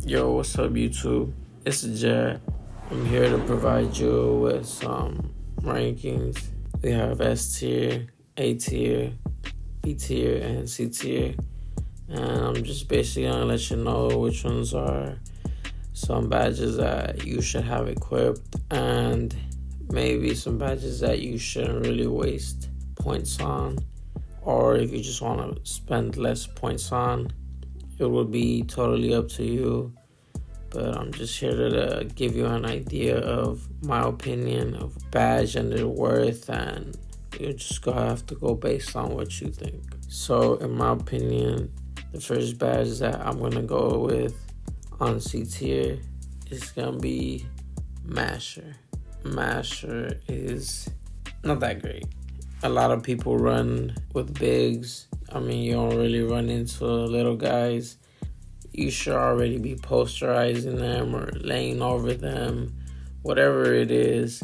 Yo, what's up, YouTube? It's Jet. I'm here to provide you with some rankings. We have S tier, A tier, B tier, and C tier. And I'm just basically gonna let you know which ones are some badges that you should have equipped, and maybe some badges that you shouldn't really waste points on, or if you just want to spend less points on. It would be totally up to you, but I'm just here to give you an idea of my opinion of badge and their worth, and you just gonna have to go based on what you think. So in my opinion, the first badge that I'm gonna go with on C tier is gonna be Masher. Masher is not that great. A lot of people run with bigs. I mean, you don't really run into little guys. You should already be posterizing them or laying over them. Whatever it is,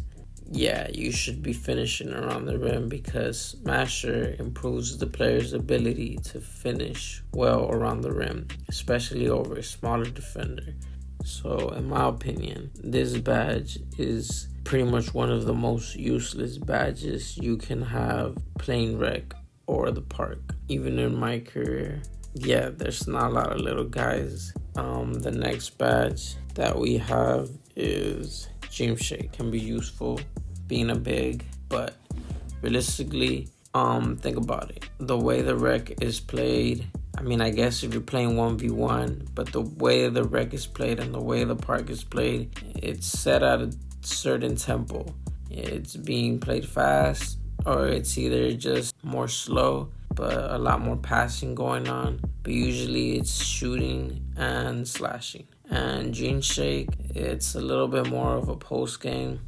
yeah, you should be finishing around the rim, because Masher improves the player's ability to finish well around the rim, especially over a smaller defender. So in my opinion, this badge is pretty much one of the most useless badges you can have playing rec or the park. Even in my career, yeah, there's not a lot of little guys. The next badge that we have is Gym Shake. Can be useful being a big, but realistically, think about it. The way the rec is played, I mean, I guess if you're playing 1v1, but the way the rec is played and the way the park is played, it's set at a certain tempo. It's being played fast, or it's either just more slow, but a lot more passing going on. But usually it's shooting and slashing. And Gene Shake, it's a little bit more of a post game.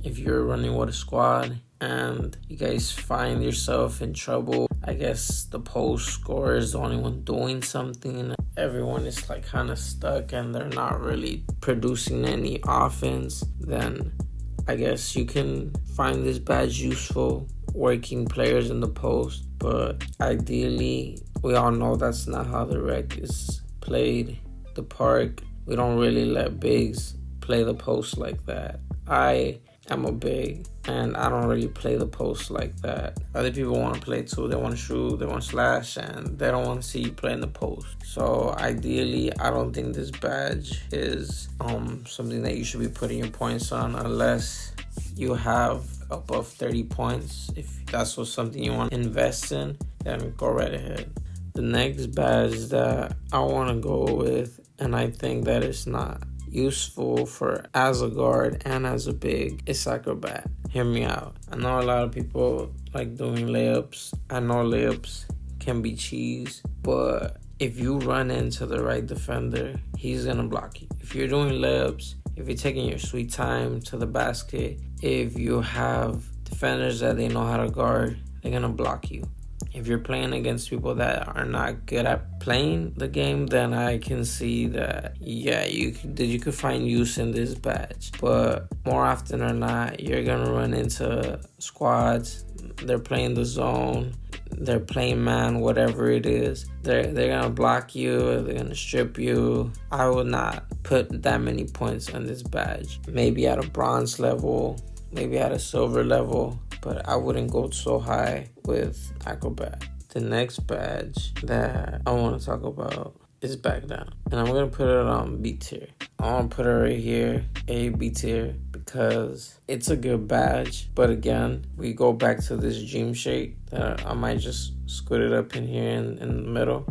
If you're running with a squad and you guys find yourself in trouble, I guess the post scorer is the only one doing something. Everyone is like kind of stuck and they're not really producing any offense. Then I guess you can find this badge useful working players in the post. But ideally, we all know that's not how the rec is played. The park, we don't really let bigs play the post like that. I'm a big, and I don't really play the post like that. Other people want to play too. They want to shoot, they want to slash, and they don't want to see you play in the post. So ideally, I don't think this badge is something that you should be putting your points on unless you have above 30 points. If that's what something you want to invest in, then go right ahead. The next badge that I want to go with, and I think that it's not useful for as a guard and as a big, is ACROBAT. Hear me out. I know a lot of people like doing layups. I know layups can be cheese, but if you run into the right defender, he's gonna block you. If you're doing layups, if you're taking your sweet time to the basket, if you have defenders that they know how to guard, they're gonna block you. If you're playing against people that are not good at playing the game, then I can see that, yeah, you could find use in this badge. But more often than not, you're going to run into squads. They're playing the zone. They're playing man, whatever it is. They're going to block you. They're going to strip you. I would not put that many points on this badge. Maybe at a bronze level, maybe at a silver level, but I wouldn't go so high with ACROBAT. The next badge that I want to talk about is BACKDOWN, and I'm going to put it on B tier. I want to put it right here, A, B tier, because it's a good badge. But again, we go back to this Dream Shake that I might just scoot it up in here in the middle,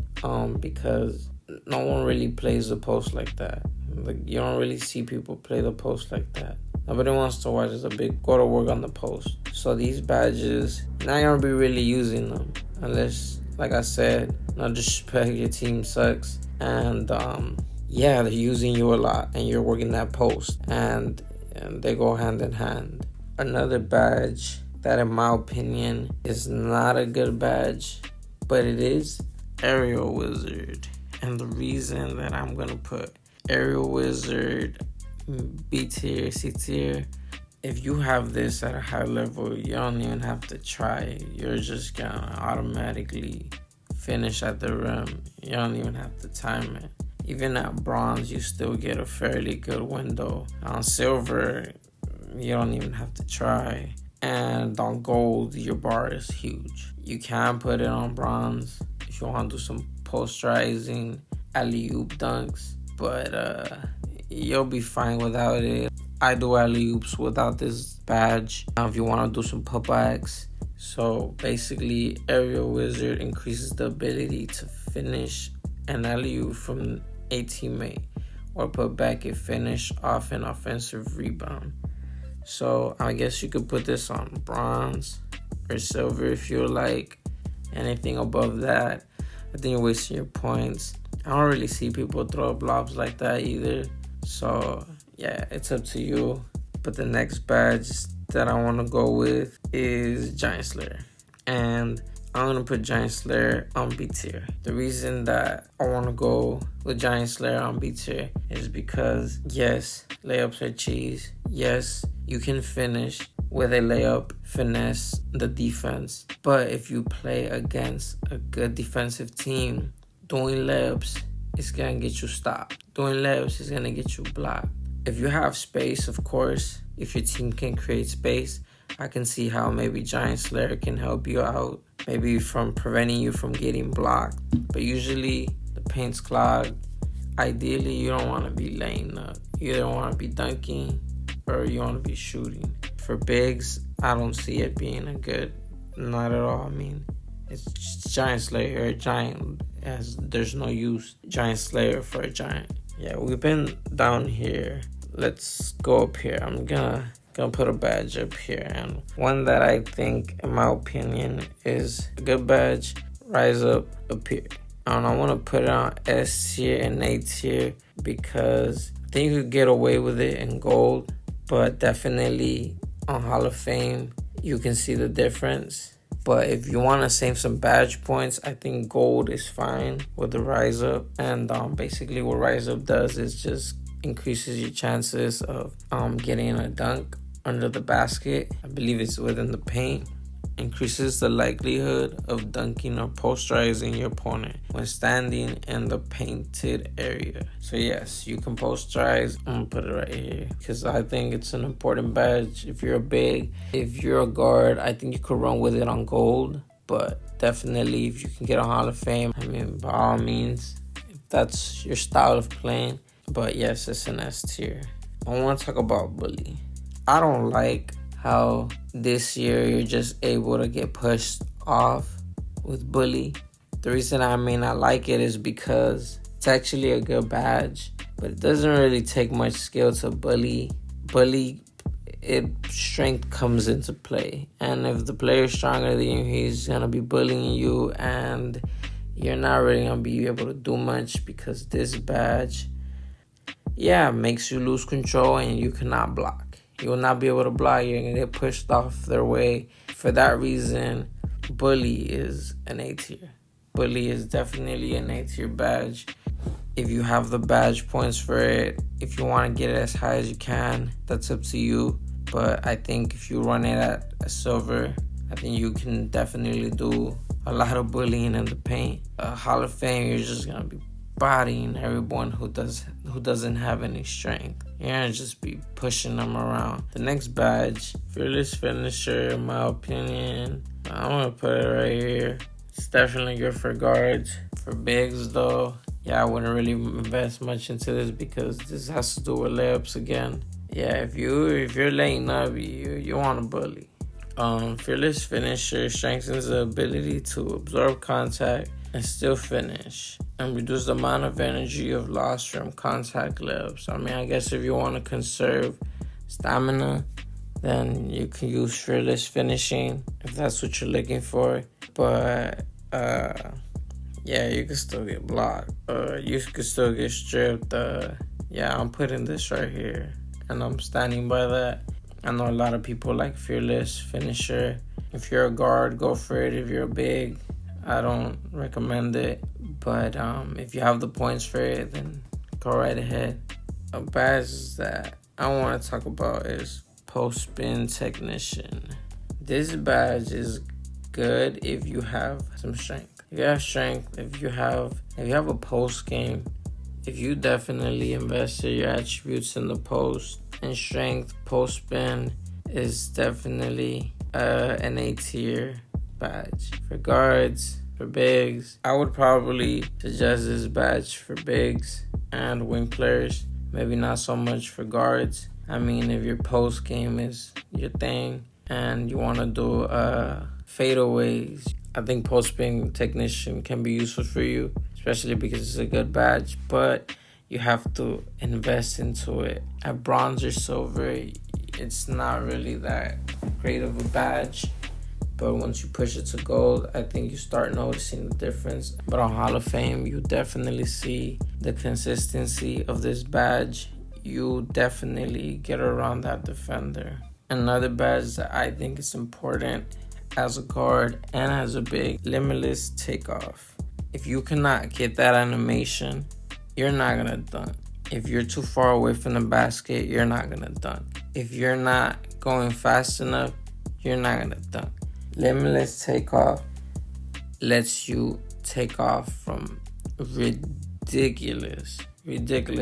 because no one really plays the post like that. Like, you don't really see people play the post like that. Nobody wants to watch as a big go to work on the post. So these badges, you're not going to be really using them unless, like I said, no disrespect, your team sucks. And yeah, they're using you a lot and you're working that post. And they go hand in hand. Another badge that, in my opinion, is not a good badge, but it is Aerial Wizard. And the reason that I'm going to put Aerial Wizard B tier, C tier, if you have this at a high level, you don't even have to try. You're just gonna automatically finish at the rim. You don't even have to time it. Even at bronze, you still get a fairly good window. On silver, you don't even have to try. And on gold, your bar is huge. You can put it on bronze if you want to do some posterizing alley-oop dunks, but you'll be fine without it. I do alley-oops without this badge if you want to do some putbacks. So basically, Aerial Wizard increases the ability to finish an alley-oop from a teammate or put back a finish off an offensive rebound. So I guess you could put this on bronze or silver if you like. Anything above that, I think you're wasting your points. I don't really see people throw up lobs like that either. So yeah, it's up to you. But the next badge that I want to go with is Giant Slayer. And I'm going to put Giant Slayer on B tier. The reason that I want to go with Giant Slayer on B tier is because, yes, layups are cheese. Yes, you can finish with a layup, finesse the defense. But if you play against a good defensive team, doing layups is going to get you stopped. Doing layups is going to get you blocked. If you have space, of course, if your team can create space, I can see how maybe Giant Slayer can help you out. Maybe from preventing you from getting blocked. But usually, the paint's clogged. Ideally, you don't want to be laying up. You don't want to be dunking or you want to be shooting. For bigs, I don't see it being a good, not at all. I mean, it's Giant Slayer, a giant, as there's no use Giant Slayer for a giant. Yeah, we've been down here. Let's go up here. I'm gonna put a badge up here, and one that I think, in my opinion, is a good badge. Rise Up here. I want to put it on S tier and A tier because I think you could get away with it in gold, but definitely on Hall of Fame you can see the difference. But if you want to save some badge points, I think gold is fine with the Rise Up. And basically what Rise Up does is just increases your chances of getting a dunk under the basket. I believe it's within the paint. Increases the likelihood of dunking or posterizing your opponent when standing in the painted area. So yes, you can posterize. I'm gonna put it right here because I think it's an important badge. If you're a big, if you're a guard, I think you could run with it on gold. But definitely, if you can get a Hall of Fame, I mean, by all means, if that's your style of playing. But yes, it's an S tier. I want to talk about Bully. I don't like how this year you're just able to get pushed off with Bully. The reason I may not like it is because it's actually a good badge, but it doesn't really take much skill to bully. Strength comes into play. And if the player's stronger than you, he's going to be bullying you, and you're not really going to be able to do much because this badge, makes you lose control and you cannot block. You will not be able to block. You're going to get pushed off their way. For that reason, Bully is an A tier. Bully is definitely an A tier badge. If you have the badge points for it, if you want to get it as high as you can, that's up to you. But I think if you run it at a silver, I think you can definitely do a lot of bullying in the paint. A Hall of Fame, you're just going to be bodying everyone who doesn't have any strength. You're gonna just be pushing them around. The next badge, Fearless Finisher, in my opinion, I'm gonna put it right here. It's definitely good for guards. For bigs though, I wouldn't really invest much into this because this has to do with layups again. If you're laying up, you want to bully. Fearless Finisher strengthens the ability to absorb contact and still finish, and reduce the amount of energy of loss from contact layups. I mean, I guess if you want to conserve stamina, then you can use Fearless Finishing if that's what you're looking for. But you can still get blocked. You can still get stripped. I'm putting this right here, and I'm standing by that. I know a lot of people like Fearless Finisher. If you're a guard, go for it. If you're a big, I don't recommend it, but if you have the points for it, then go right ahead. A badge that I want to talk about is Post Spin Technician. This badge is good if you have some strength. If you have strength, if you have a post game, if you definitely invested your attributes in the post and strength, post spin is definitely an A tier badge. For guards, for bigs, I would probably suggest this badge for bigs and wing players. Maybe not so much for guards. I mean, if your post game is your thing and you want to do fadeaways, I think post spin technician can be useful for you, especially because it's a good badge, but you have to invest into it. At bronze or silver, it's not really that great of a badge, but once you push it to gold, I think you start noticing the difference. But on Hall of Fame, you definitely see the consistency of this badge. You definitely get around that defender. Another badge that I think is important as a guard and as a big, Limitless Takeoff. If you cannot get that animation, you're not gonna dunk. If you're too far away from the basket, you're not gonna dunk. If you're not going fast enough, you're not gonna dunk. Limitless Takeoff lets you take off from ridiculous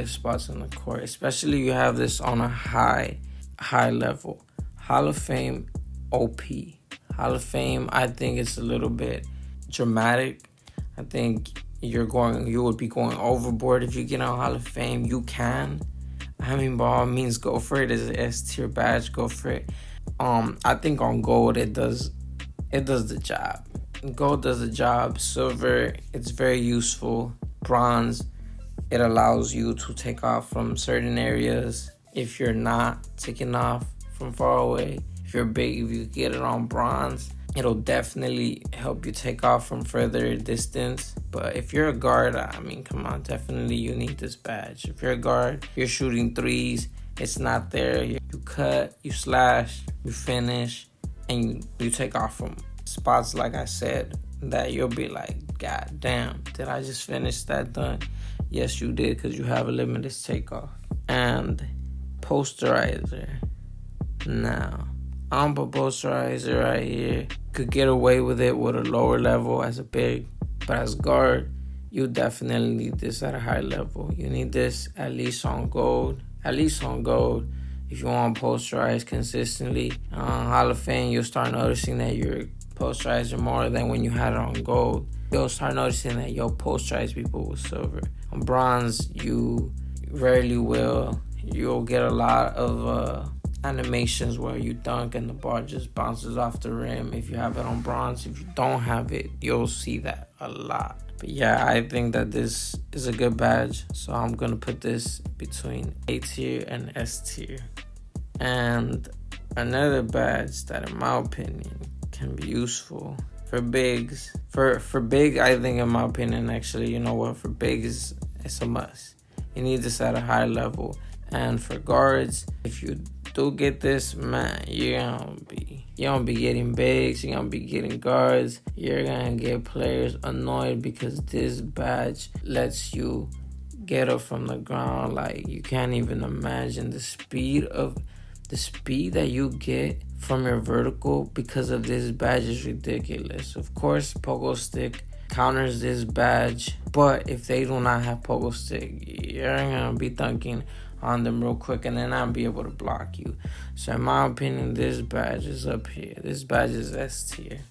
spots on the court, especially you have this on a high level. Hall of Fame OP. Hall of Fame, I think it's a little bit dramatic. I think you would be going overboard if you get on Hall of Fame. You can. I mean, by all means, go for it. It's an S tier badge. Go for it. I think on gold it does the job. Gold does the job. Silver, it's very useful. Bronze, it allows you to take off from certain areas if you're not taking off from far away. If you're big, if you get it on bronze, it'll definitely help you take off from further distance. But if you're a guard, I mean, come on, definitely you need this badge. If you're a guard, you're shooting threes, it's not there. You cut, you slash, you finish, and you take off from spots, like I said, that you'll be like, God damn, did I just finish that dunk? Yes, you did, because you have a limitless takeoff. And posterizer. Now, I'm a posterizer right here. Could get away with it with a lower level as a big, but as guard, you definitely need this at a high level. You need this at least on gold. At least on gold. If you want to posterize consistently, Hall of Fame, you'll start noticing that you're posterizing more than when you had it on gold. You'll start noticing that you'll posterize people with silver. On bronze, you rarely will. You'll get a lot of animations where you dunk and the ball just bounces off the rim if you have it on bronze. If you don't have it, you'll see that a lot. But yeah, I think that this is a good badge, so I'm gonna put this between A tier and S tier. And another badge that, in my opinion, can be useful for bigs. For big, I think, in my opinion, actually, you know what? For bigs, it's a must. You need this at a high level. And for guards, if you do get this, man, you're gonna be getting bigs, you're gonna be getting guards, you're gonna get players annoyed because this badge lets you get up from the ground. Like, you can't even imagine the speed that you get from your vertical because of this badge is ridiculous. Of course, pogo stick counters this badge, but if they do not have pogo stick, you're gonna be dunking on them real quick and then not be able to block you. So in my opinion, this badge is up here. This badge is S tier.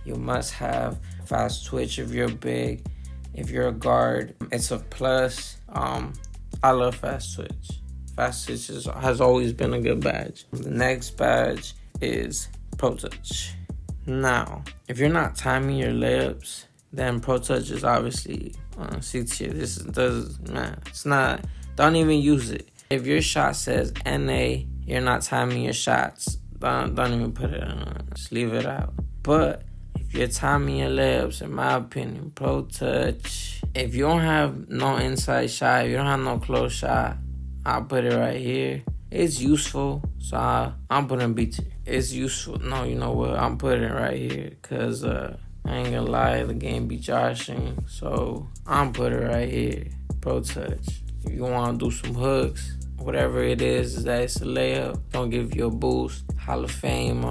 You must have fast twitch if you're big. If you're a guard, it's a plus. I love fast switch. Fast switch has always been a good badge. The next badge is Pro Touch. Now, if you're not timing your layups, then Pro Touch is obviously C tier. It's not. Don't even use it. If your shot says NA, you're not timing your shots. Don't even put it on. Just leave it out. But if you're timing your layups, in my opinion, Pro Touch. If you don't have no inside shot, if you don't have no close shot, I'll put it right here. It's useful, so I'm putting B tier. It's useful. No, you know what? I'm putting it right here because I ain't gonna lie, the game be joshing. So I'm putting it right here. Pro Touch. If you want to do some hooks, whatever it is that it's a layup, don't give you a boost. Hall of Fame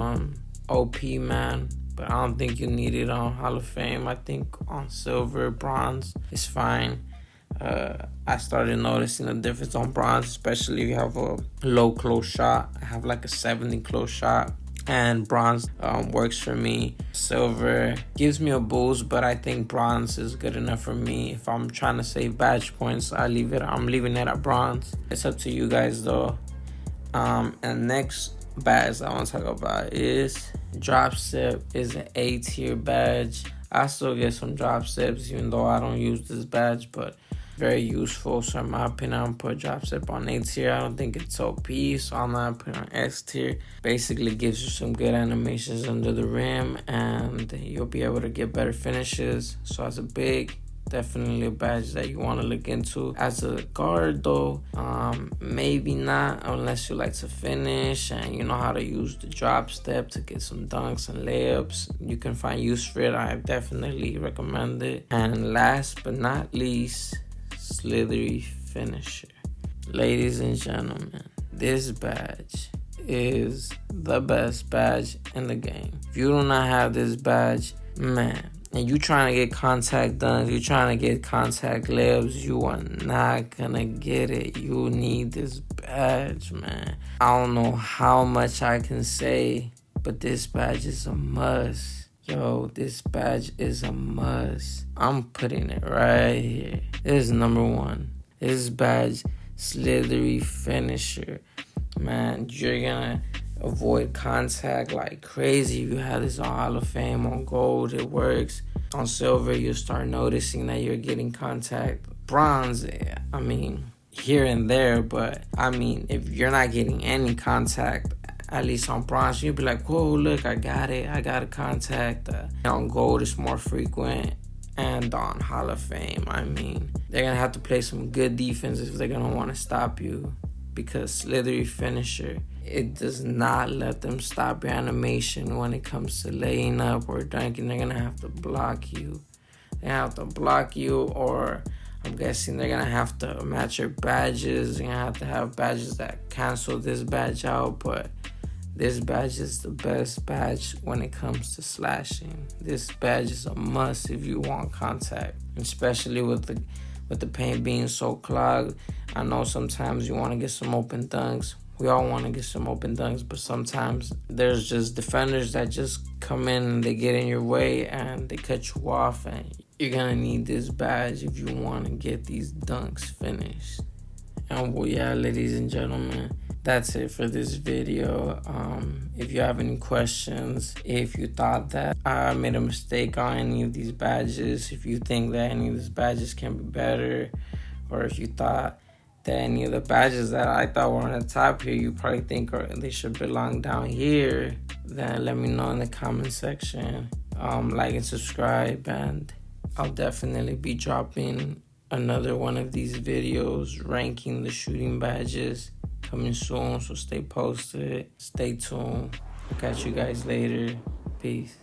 OP, man. But I don't think you need it on Hall of Fame. I think on silver, bronze, it's fine. I started noticing a difference on bronze, especially if you have a low close shot. I have like a 70 close shot, and bronze works for me. Silver gives me a boost, but I think bronze is good enough for me. If I'm trying to save badge points, I'm leaving it at bronze. It's up to you guys though. And next badge I want to talk about is DROPSTEP. Is an A tier badge. I still get some DROPSTEPs even though I don't use this badge, but very useful. So in my opinion, I'm put DROPSTEP on A tier. I don't think it's OP, so I'm not putting on S tier. Basically gives you some good animations under the rim, and you'll be able to get better finishes. So as a big, definitely a badge that you want to look into. As a guard though, maybe not unless you like to finish and you know how to use the DROPSTEP to get some dunks and layups. You can find use for it. I definitely recommend it. And last but not least, SLITHERY finisher. Ladies and gentlemen, this badge is the best badge in the game. If you do not have this badge, man, and you trying to get contact done, you trying to get contact layups, you are not gonna get it. You need this badge, man. I don't know how much I can say, but this badge is a must. Yo, this badge is a must. I'm putting it right here. This is number one. This badge, SLITHERY finisher. Man, you're gonna avoid contact like crazy. You have this on Hall of Fame. On gold, it works. On silver, you start noticing that you're getting contact. Bronze, I mean, here and there, but I mean, if you're not getting any contact, at least on bronze, you'll be like, whoa, look, I got it. I got a contact. On gold, it's more frequent. And on Hall of Fame, I mean, they're going to have to play some good defense if they're going to want to stop you. Because SLITHERY finisher, it does not let them stop your animation when it comes to laying up or dunking. They're going to have to block you. They have to block you, or I'm guessing they're going to have to match your badges. You're going to have badges that cancel this badge out, but this badge is the best badge when it comes to slashing. This badge is a must if you want contact, especially with the paint being so clogged. I know sometimes you want to get some open dunks. We all want to get some open dunks, but sometimes there's just defenders that just come in and they get in your way and they cut you off, and you're going to need this badge if you want to get these dunks finished. And well, yeah, ladies and gentlemen, that's it for this video. If you have any questions, if you thought that I made a mistake on any of these badges, if you think that any of these badges can be better, or if you thought that any of the badges that I thought were on the top here, you probably think they should belong down here, then let me know in the comment section. Like and subscribe, and I'll definitely be dropping another one of these videos ranking the shooting badges coming soon, so stay posted, stay tuned. I'll catch you guys later. Peace.